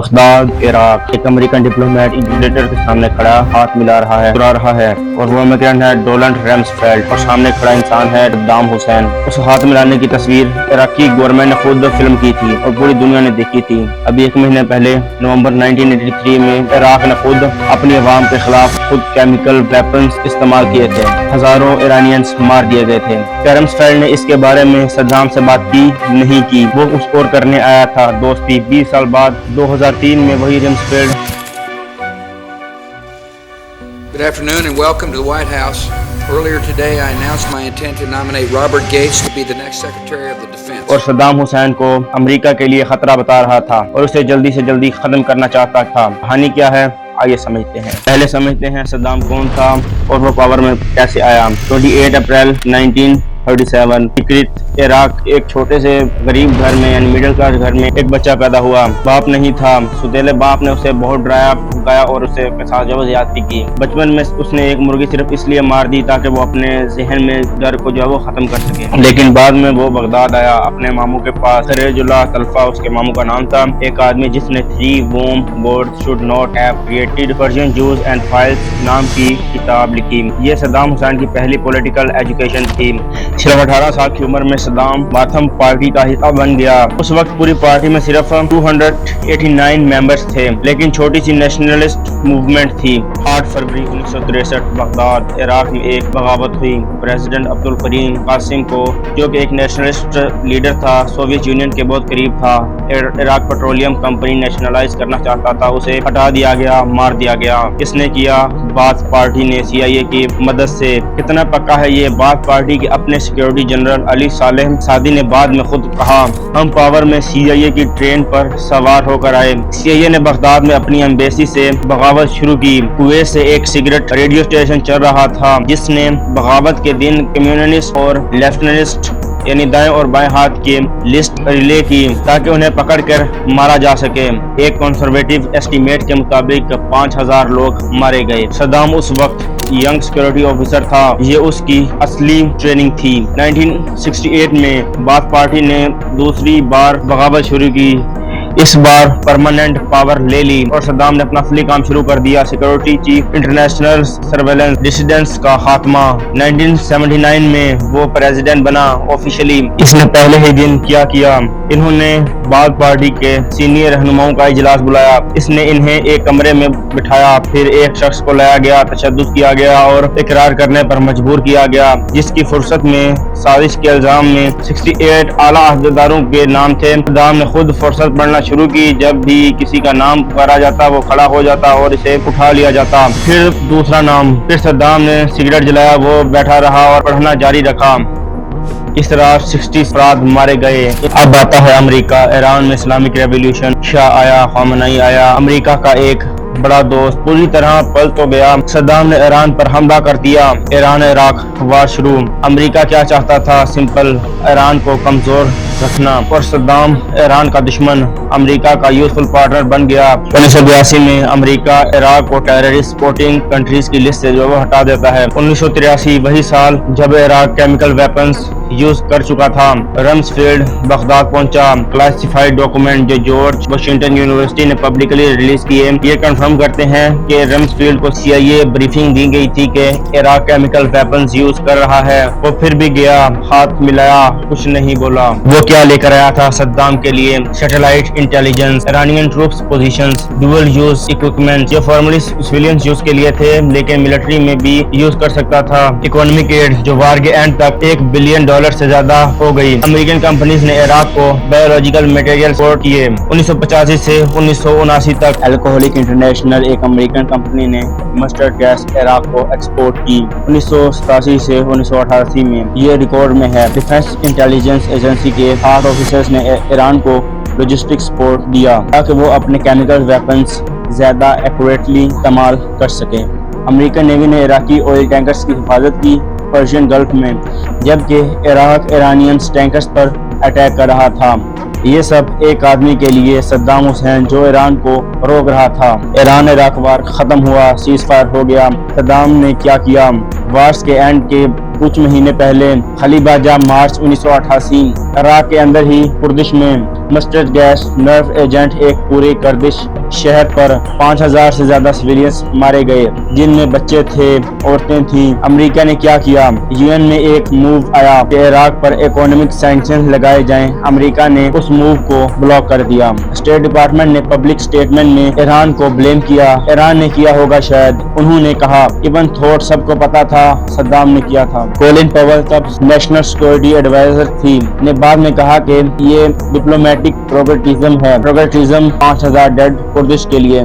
Baghdad Iraq ایک American diplomat dictator کے سامنے کھڑا ہاتھ ملا رہا ہے اور وہ امیگرینٹ ہے ڈونلڈ رمسفیلڈ اور سامنے کھڑا انسان ہے صدام حسین۔ اس ہاتھ ملانے کی تصویر عراقی گورنمنٹ نے خود فلم کی تھی اور پوری دنیا نے دیکھی تھی۔ ابھی ایک مہینے پہلے نومبر 1983 میں عراق نے خود اپنی عوام کے خلاف خود کیمیکل ویپنز استعمال کیے تھے، ہزاروں ایرانینز مار دیے گئے تھے۔ رمسفیلڈ نے اس کے بارے میں صدام سے بات نہیں کی، وہ کچھ اور کرنے آیا تھا دوستی۔ 20 سال بعد 2003 میں وہی Rumsfeld. Good afternoon and welcome to the White House. Earlier today I announced my intent to nominate Robert Gates to be the next Secretary of the Defense. اور صدام حسین کو امریکہ کے لیے خطرہ بتا رہا تھا اور اسے جلدی سے جلدی ختم کرنا چاہتا تھا۔ کہانی کیا ہے آئیے سمجھتے ہیں۔ پہلے سمجھتے ہیں صدام کون تھا اور وہ پاور میں کیسے آیا۔ 28 اپریل 1937 سیکرٹ عراق ایک چھوٹے سے غریب گھر میں یعنی میڈل کلاس گھر میں ایک بچہ پیدا ہوا۔ باپ نہیں تھا، سوتیلے باپ نے اسے بہت ڈرایا بھگایا اور اسے ساتھ جو زیادتی کی۔ بچپن میں اس نے ایک مرغی صرف اس لیے مار دی تاکہ وہ اپنے ذہن میں ڈر کو جو ہے وہ ختم کر سکے، لیکن بعد میں وہ بغداد آیا اپنے ماموں کے پاس۔ سراج اللہ طلفہ اس کے ماموں کا نام تھا، ایک آدمی جس نے 3 Warm Words Should Not Have Created Persian Jews and Files نام کی کتاب لکھی۔ یہ صدام حسین کی پہلی پولیٹیکل ایجوکیشن تھی۔ صرف 18 سال کی عمر میں صدام ماتھم پارٹی کا حصہ بن گیا۔ اس وقت پوری پارٹی میں صرف 289 ممبرز تھے، لیکن چھوٹی سی نیشنلسٹ موومنٹ تھی۔ 8 فروری 1963 بغداد عراق میں ایک بغاوت ہوئی۔ پریزیڈنٹ عبدالکریم قاسم کو جو کہ ایک نیشنلسٹ لیڈر تھا، سوویت یونین کے بہت قریب تھا، عراق پیٹرولیم کمپنی نیشنلائز کرنا چاہتا تھا، اسے ہٹا دیا گیا، مار دیا گیا۔ اس نے کیا بات پارٹی نے CIA کی مدد سے۔ کتنا پکا ہے یہ بات پارٹی کے اپنے سیکیورٹی جنرل علی صالح سعدی نے بعد میں خود کہا، ہم پاور میں CIA کی ٹرین پر سوار ہو کر آئے۔ CIA نے بغداد میں اپنی ایمبیسی سے بغاوت شروع کی۔ کویت سے ایک سیکرٹ ریڈیو اسٹیشن چل رہا تھا جس نے بغاوت کے دن کمیونسٹ اور لیفٹنسٹ یعنی دائیں اور بائیں ہاتھ کی لسٹ ریلے کی تاکہ انہیں پکڑ کر مارا جا سکے۔ ایک کنسرویٹو ایسٹیمیٹ کے مطابق 5000 لوگ مارے گئے۔ صدام اس وقت ینگ سیکیورٹی آفیسر تھا، یہ اس کی اصلی ٹریننگ تھی۔ 1968 میں بات پارٹی نے دوسری بار بغاوت شروع کی، اس بار پرماننٹ پاور لے لی اور صدام نے اپنا اصلی کام شروع کر دیا، سیکیورٹی چیف، انٹرنیشنل سرویلنس، ڈسیڈنٹس کا خاتمہ۔ 1979 میں وہ پریزیڈنٹ بنا آفیشلی۔ اس نے پہلے ہی دن کیا انہوں نے بات پارٹی کے سینئر رہنماؤں کا اجلاس بلایا۔ اس نے انہیں ایک کمرے میں بٹھایا، پھر ایک شخص کو لایا گیا، تشدد کیا گیا اور اقرار کرنے پر مجبور کیا گیا، جس کی فرصت میں سازش کے الزام میں 68 اعلیٰ عہدیداروں کے نام تھے۔ صدام نے خود فرصت پڑھنا شروع کی، جب بھی کسی کا نام پکارا جاتا وہ کھڑا ہو جاتا اور اسے اٹھا لیا جاتا، پھر دوسرا نام، پھر صدام نے سگریٹ جلایا، وہ بیٹھا رہا اور پڑھنا جاری رکھا۔ اس طرح 60 افراد مارے گئے۔ اب آتا ہے امریکہ۔ ایران میں اسلامک ریولیوشن، شاہ آیا، خامنئی آیا، امریکہ کا ایک بڑا دوست پوری طرح پلٹ تو گیا۔ صدام نے ایران پر حملہ کر دیا، ایران عراق وار شروع۔ امریکہ کیا چاہتا تھا؟ سمپل، ایران کو کمزور رکھنا، اور صدام ایران کا دشمن، امریکہ کا یوزفل پارٹنر بن گیا۔ 1982 میں امریکہ عراق کو ٹیررسٹ سپورٹنگ کنٹریز کی لسٹ سے جو وہ ہٹا دیتا ہے۔ 1983 وہی سال جب عراق کیمیکل ویپنز یوز کر چکا تھا۔ رمسفیلڈ بغداد پہنچا۔ کلاسیفائڈ ڈاکومنٹ جو جارج واشنگٹن یونیورسٹی نے پبلکلی ریلیز کیے، یہ کنفرم کرتے ہیں کہ رمسفیلڈ کو CIA بریفنگ دی گئی تھی کہ عراق کیمیکل ویپنز یوز کر رہا ہے۔ وہ پھر بھی گیا، ہاتھ ملایا، کچھ نہیں بولا۔ وہ کیا لے کر آیا تھا صدام کے لیے؟ Satellite intelligence, Iranian troops positions, dual use equipment, یہ فارملی سویلینز یوز کے لیے تھے لیکن ملٹری میں بھی یوز کر سکتا تھا۔ اکانومک ایڈ جو وار کے اینڈ تک $1 بلین سے زیادہ ہو گئی۔ امریکن کمپنیز نے عراق کو بایولوجیکل میٹیریل سپورٹ کیے۔ 1985 سے 1979 تک الکوہلک انٹرنیشنل ایک امریکن کمپنی نے مسٹرڈ گیس عراق کو ایکسپورٹ کی۔ 1987 سے 1988 میں یہ ریکارڈ میں ہے۔ ڈیفنس انٹیلیجنس ایجنسی کے 8 آفیسرز نے ایران کو لاجسٹک سپورٹ دیا تاکہ وہ اپنے کیمیکل ویپنز زیادہ ایکوریٹلی استعمال کر سکیں۔ امریکن نیوی نے عراقی آئل ٹینکرز کی حفاظت کی پرشین گلف میں، جبکہ عراق ایرانینز ٹینکرز پر اٹیک کر رہا تھا۔ یہ سب ایک آدمی کے لیے، صدام حسین، جو ایران کو روک رہا تھا۔ ایران عراق وار ختم ہوا، سیز فائر ہو گیا۔ صدام نے کیا کیا؟ وارز کے اینڈ کے کچھ مہینے پہلے خلی باجہ مارچ 1988 عراق کے اندر ہی کردش میں مسٹرڈ گیس نرو ایجنٹ ایک پورے کردش شہر پر 5000 سے زیادہ سویلینز مارے گئے، جن میں بچے تھے، عورتیں تھیں۔ امریکہ نے کیا کیا؟ UN میں ایک موو آیا کہ عراق پر اکنامک سینکشن لگائے جائیں۔ امریکہ نے اس موو کو بلاک کر دیا۔ اسٹیٹ ڈپارٹمنٹ نے پبلک سٹیٹمنٹ میں ایران کو بلیم کیا۔ ایران نے کیا ہوگا شاید، انہوں نے کہا ایون تھوٹ سب کو پتا تھا صدام نے کیا تھا۔ کولن پاول تب نیشنل سیکورٹی ایڈوائزر تھی، نے بعد میں کہا کہ یہ ڈپلومیٹک پروگریٹزم ہے۔ پروگریٹزم 5000 ڈیڈ کردش کے لیے۔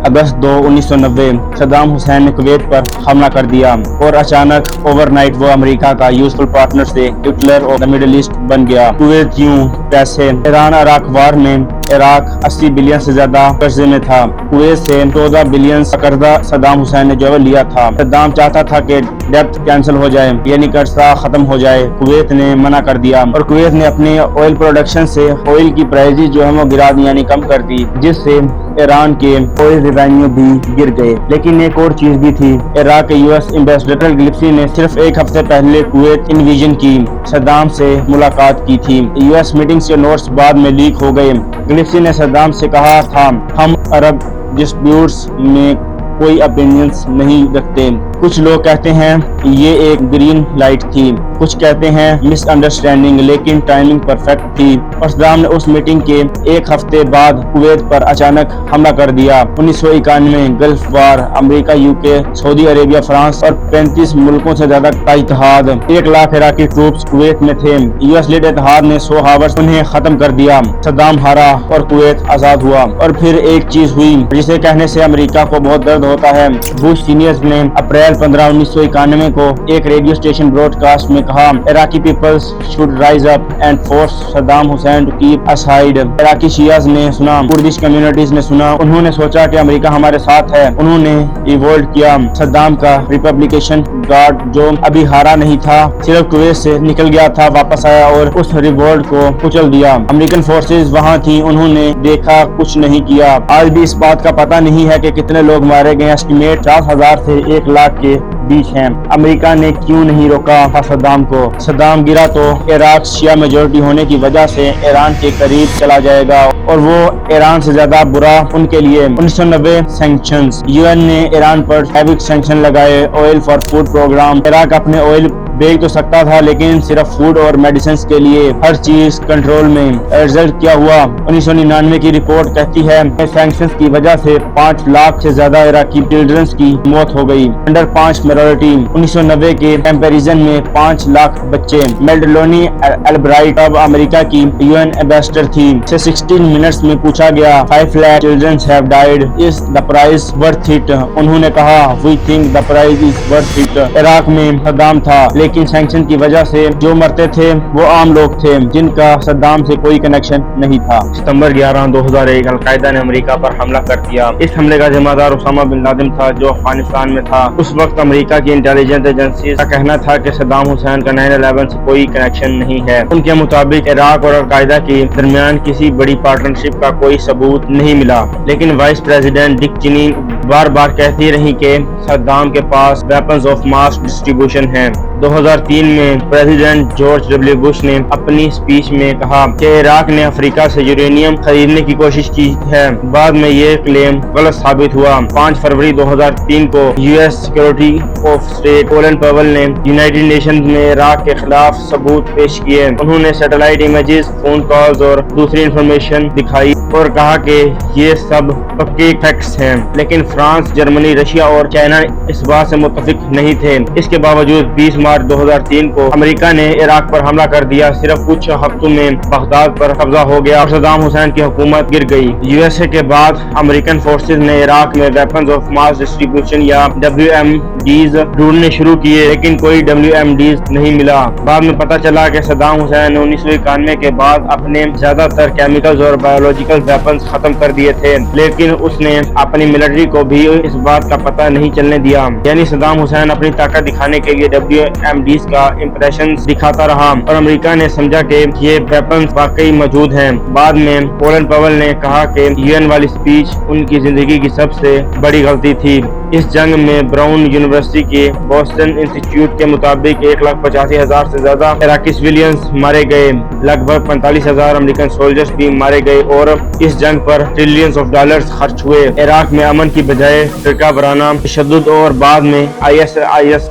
اگست 2 1990 صدام حسین نے کویت پر حملہ کر دیا اور اچانک اوور نائٹ وہ امریکہ کا یوزفل پارٹنر سے ہٹلر اور مڈل ایسٹ بن گیا۔ کویت یوں پیسے ایران عراق وار میں عراق 80 بلین سے زیادہ قرضے میں تھا۔ کویت سے 14 بلین قرضہ صدام حسین نے جو لیا تھا۔ صدام چاہتا تھا کہ ڈیپٹ کینسل ہو جائے، یعنی قرضہ ختم ہو جائے۔ کویت نے منع کر دیا اور کویت نے اپنے آئل پروڈکشن سے آئل کی پرائزز جو ہے وہ گرا دی، یعنی کم کر دی، جس سے ایران کے آئل ریونیو بھی گر گئے۔ لیکن ایک اور چیز بھی تھی، عراق کے US ایمبیسڈر گلفسی نے صرف ایک ہفتے پہلے کویت انویژن کی صدام سے ملاقات کی تھی۔ US میٹنگز کے نوٹس بعد میں لیک ہو گئے۔ گلفسی نے صدام سے کہا تھا ہم عرب ڈسپیوٹس میں کوئی اپینینز نہیں رکھتے۔ کچھ لوگ کہتے ہیں یہ ایک گرین لائٹ تھی، کچھ کہتے ہیں مس انڈرسٹینڈنگ، لیکن ٹائمنگ پرفیکٹ تھی۔ اور صدام نے اس میٹنگ کے ایک ہفتے بعد کویت پر اچانک حملہ کر دیا۔ 1991 گلف وار، امریکہ، UK، سعودی عربیہ، فرانس اور 35 ملکوں سے زیادہ کا اتحاد، 1 لاکھ عراقی ٹروپس کویت میں تھے۔ US لیڈ اتحاد نے 100 ہاورز انہیں ختم کر دیا۔ صدام ہارا اور کویت آزاد ہوا۔ اور پھر ایک چیز ہوئی جسے کہنے سے امریکہ کو بہت درد ہوتا ہے۔ بش سینئرز نے اپریل 15 1991 کو ایک ریڈیو اسٹیشن براڈ کاسٹ میں کہا عراقی peoples should rise up and force Saddam Hussein to keep aside. عراقی شیعہ نے سنا، کردش کمیونٹیز نے سنا، انہوں نے سوچا کہ امریکہ ہمارے ساتھ ہے۔ انہوں نے ایوولڈ کیا۔ صدام کا ریپبلیکیشن گارڈ جو ابھی ہارا نہیں تھا، صرف کویت سے نکل گیا تھا، واپس آیا اور اس ریوولٹ کو کچل دیا۔ امریکن فورسز وہاں تھی، انہوں نے دیکھا، کچھ نہیں کیا۔ آج بھی اس بات کا پتہ نہیں ہے کہ کتنے لوگ مارے گئے، اسٹیمیٹ 50,000 سے 1 لاکھ کے بیچ ہیں۔ امریکہ نے کیوں نہیں روکا تھا صدام کو؟ صدام گرا تو عراق شیعہ میجورٹی ہونے کی وجہ سے ایران کے قریب چلا جائے گا اور وہ ایران سے زیادہ برا ان کے لیے۔ 1990 سینکشنز، UN نے ایران پر ہیوی سینکشن لگائے۔ Oil for food program, Iraq اپنے آئل بیچ تو سکتا تھا لیکن صرف فوڈ اور میڈیسنز کے لیے، ہر چیز کنٹرول میں۔ رزلٹ کیا ہوا؟ 1999 کی رپورٹ کہتی ہے کہ سینکشنز کی وجہ سے 5 لاکھ سے زیادہ عراقی چلڈرنز کی موت ہو گئی، انڈر 5 میجورٹی۔ 1990 کے کمپیریزن میں 5 لاکھ بچے۔ میلڈلونی البرائٹ اب امریکہ کی UN ایمبیسڈر تھی، سے 16 منٹس میں پوچھا گیا 5 lakh children have died, is the price worth it؟ انہوں نے کہا we think the price is worth it۔ Iraq میں صدام تھا لیکن سینکشن کی وجہ سے جو مرتے تھے وہ عام لوگ تھے جن کا صدام سے کوئی کنیکشن نہیں تھا۔ ستمبر 11 2001 القاعدہ نے امریکہ پر حملہ کر دیا۔ اس حملے کا ذمہ دار اسامہ بن لادن تھا جو افغانستان میں تھا۔ اس وقت امریکہ کی انٹیلیجنس ایجنسیز کا کہنا تھا کہ صدام حسین کا 9/11 سے کوئی کنیکشن نہیں ہے۔ ان کے مطابق عراق اور القاعدہ کے درمیان کسی بڑی پارٹنرشپ کا کوئی ثبوت نہیں ملا، لیکن وائس پریزیڈنٹ ڈک چینی بار بار کہتی رہی کہ صدام کے پاس ویپنز آف ماس ڈسٹریبیوشن ہیں۔ 2003 میں پریزیڈنٹ جارج ڈبلیو بش نے اپنی اسپیچ میں کہا کہ عراق نے افریقہ سے یورینیم خریدنے کی کوشش کی ہے۔ بعد میں یہ کلیم غلط ثابت ہوا۔ 5 فروری 2003 کو US secretary of state Colin Powell نے یونائیٹڈ نیشنز میں عراق کے خلاف ثبوت پیش کیے۔ انہوں نے سیٹلائٹ امیجز، فون کالز اور دوسری انفارمیشن دکھائی اور کہا کہ یہ سب پکے فیکٹس ہیں، لیکن فرانس، جرمنی، رشیا اور چائنا اس بات سے متفق نہیں تھے۔ اس کے باوجود 20 مارچ 2003 کو امریکہ نے عراق پر حملہ کر دیا۔ صرف کچھ ہفتوں میں بغداد پر قبضہ ہو گیا اور صدام حسین کی حکومت گر گئی۔ USA کے بعد امریکن فورسز نے عراق میں ویپنز آف ماس ڈسٹریبیوشن یا WMDs ڈھونڈنے شروع کیے، لیکن کوئی WMDs نہیں ملا۔ بعد میں پتہ چلا کہ صدام حسین نے 1991 کے بعد اپنے زیادہ تر کیمیکلز اور بایولوجیکل ویپنز ختم کر دیے تھے، لیکن اس نے اپنی ملٹری کو بھی اس بات کا پتہ نہیں چلنے دیا۔ یعنی صدام حسین اپنی طاقت دکھانے کے لیے WMDs کا امپریشنز دکھاتا رہا اور امریکہ نے سمجھا کہ یہ ویپنز واقعی موجود ہیں۔ بعد میں کولن پاول نے کہا کہ UN والی اسپیچ ان کی زندگی کی سب سے بڑی غلطی تھی۔ اس جنگ میں براؤن یونیورسٹی کے بوسٹن انسٹیٹیوٹ کے مطابق 1,85,000 سے زیادہ عراقی سویلینز مارے گئے، لگ بھگ 45,000 امریکن سولجرز بھی مارے گئے اور اس جنگ پر ٹریلینز آف ڈالرز خرچ ہوئے۔ عراق میں امن کی بجائے فرقہ وارانہ تشدد اور بعد میں IS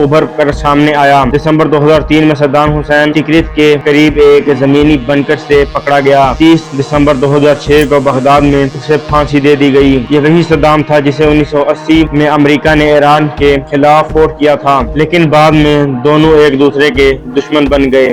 ابھر کر سامنے آیا۔ دسمبر 2003 میں صدام حسین ٹکرت کے قریب ایک زمینی بنکر سے پکڑا گیا۔ 30 دسمبر 2006 کو بغداد میں اسے پھانسی دے دی گئی۔ یہ وہی صدام تھا جسے 1980 میں امریکہ نے ایران کے خلاف ووٹ کیا تھا، لیکن بعد میں دونوں ایک دوسرے کے دشمن بن گئے۔